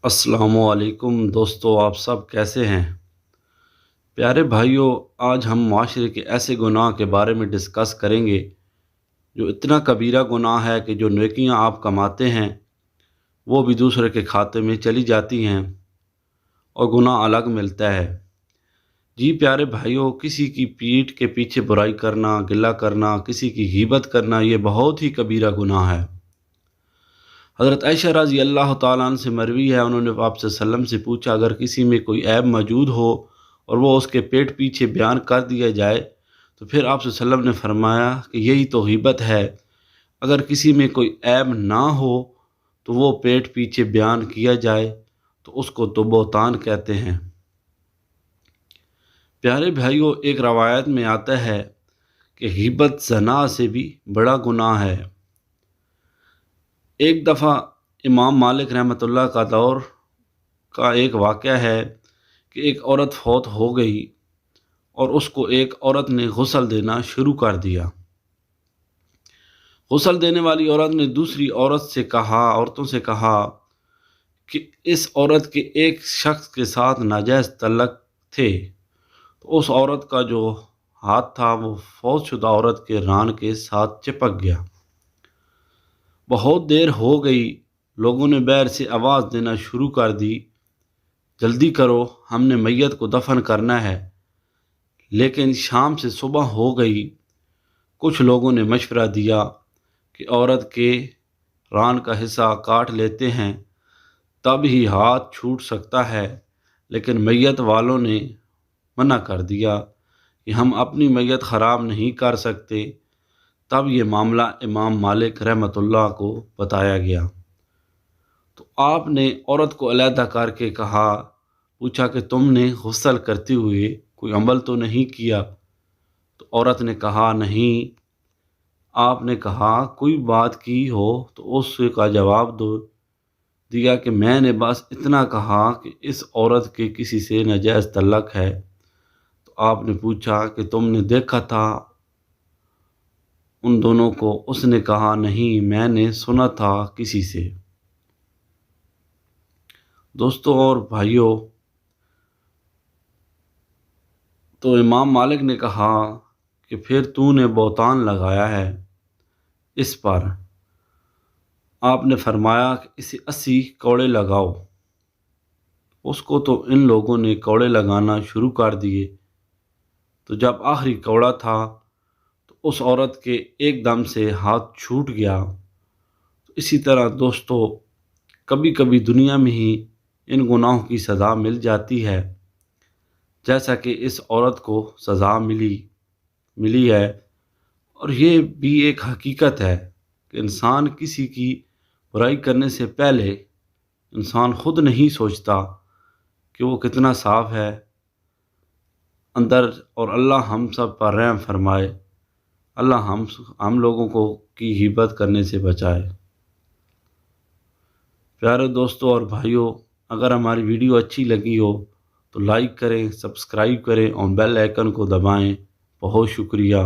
अस्सलामुअलैकुम दोस्तों, आप सब कैसे हैं। प्यारे भाइयों, आज हम माशरे के ऐसे गुनाह के बारे में डिस्कस करेंगे जो इतना कबीरा गुनाह है कि जो नेकियां आप कमाते हैं वो भी दूसरे के खाते में चली जाती हैं और गुनाह अलग मिलता है। जी प्यारे भाइयों, किसी की पीठ के पीछे बुराई करना, गिला करना, किसी की गीबत करना, ये बहुत ही कबीरा गुनाह है। हज़रत आयशा रज़ी अल्लाह ताला अन्हा से मरवी है, उन्होंने आपसे सल्लम से पूछा, अगर किसी में कोई ऐब मौजूद हो और वो उसके पेट पीछे बयान कर दिया जाए तो फिर आपसे सल्लम ने फरमाया कि यही तो गीबत है। अगर किसी में कोई ऐब ना हो तो वो पेट पीछे बयान किया जाए तो उसको तो बहतान कहते हैं। प्यारे भाइयों, एक रवायत में आता है कि गीबत ज़ना से भी बड़ा गुनाह है। एक दफ़ा इमाम मालिक रहमतुल्लाह का दौर का एक वाक़या है कि एक औरत फौत हो गई और उसको एक औरत ने गुस्ल देना शुरू कर दिया। गुस्ल देने वाली औरत ने दूसरी औरतों से कहा कि इस औरत के एक शख्स के साथ नाजायज़ तल्लक थे। तो उस औरत का जो हाथ था वो फौतशुदा औरत के रान के साथ चिपक गया। बहुत देर हो गई, लोगों ने बैर से आवाज़ देना शुरू कर दी, जल्दी करो, हमने मैयत को दफन करना है। लेकिन शाम से सुबह हो गई। कुछ लोगों ने मशवरा दिया कि औरत के रान का हिस्सा काट लेते हैं, तब ही हाथ छूट सकता है। लेकिन मैयत वालों ने मना कर दिया कि हम अपनी मैयत ख़राब नहीं कर सकते। तब ये मामला इमाम मालिक रहमतुल्लाह को बताया गया। तो आपने औरत को अलहदा करके कहा, पूछा कि तुमने गुस्ल करते हुए कोई अमल तो नहीं किया। तो औरत ने कहा नहीं। आपने कहा कोई बात की हो तो उसका जवाब दिया कि मैंने बस इतना कहा कि इस औरत के किसी से नाजायज़ तल्लक है। तो आपने पूछा कि तुमने देखा था उन दोनों को। उसने कहा नहीं, मैंने सुना था किसी से। दोस्तों और भाइयों, तो इमाम मालिक ने कहा कि फिर तूने बहतान लगाया है इस पर। आपने फरमाया कि इसे 80 कौड़े लगाओ। उसको तो इन लोगों ने कौड़े लगाना शुरू कर दिए। तो जब आखिरी कौड़ा था तो उस औरत के एकदम से हाथ छूट गया। तो इसी तरह दोस्तों, कभी कभी दुनिया में ही इन गुनाहों की सज़ा मिल जाती है, जैसा कि इस औरत को सज़ा मिली है। और ये भी एक हकीकत है कि इंसान किसी की बुराई करने से पहले इंसान खुद नहीं सोचता कि वो कितना साफ़ है अंदर। और अल्लाह हम सब पर रहम फरमाए। अल्लाह हम लोगों को की गीबत करने से बचाए। प्यारे दोस्तों और भाइयों, अगर हमारी वीडियो अच्छी लगी हो तो लाइक करें, सब्सक्राइब करें और बेल आइकन को दबाएं। बहुत शुक्रिया।